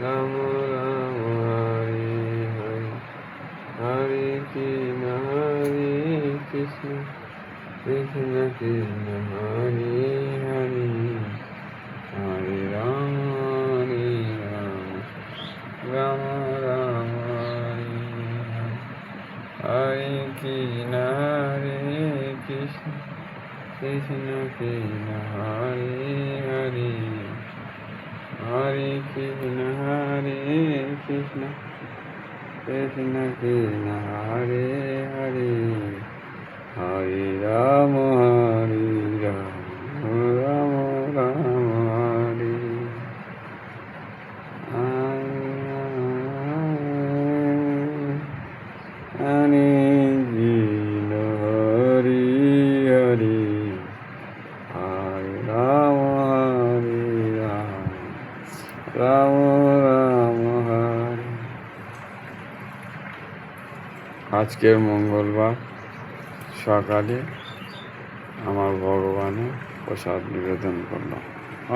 রাম রাম হরে হরে, হরে কৃষ্ণ হরে কৃষ্ণ, কৃষ্ণ কৃষ্ণ হরে হরে, হরে রাম রাম রাম হরে হরে, হরে কৃষ্ণ হরে কৃষ্ণ, কৃষ্ণ কৃষ্ণ হরে হরে, হরে কৃষ্ণ হরে কৃষ্ণ, কৃষ্ণ কৃষ্ণ হরে হরে, হরে রাম রাম রাম হরে, হরে কৃষ্ণ হরে হরে, হরে রাম রাম রাম হরে। আজকের মঙ্গলবার সকালে আমার ভগবানের প্রসাদ নিবেদন করলাম।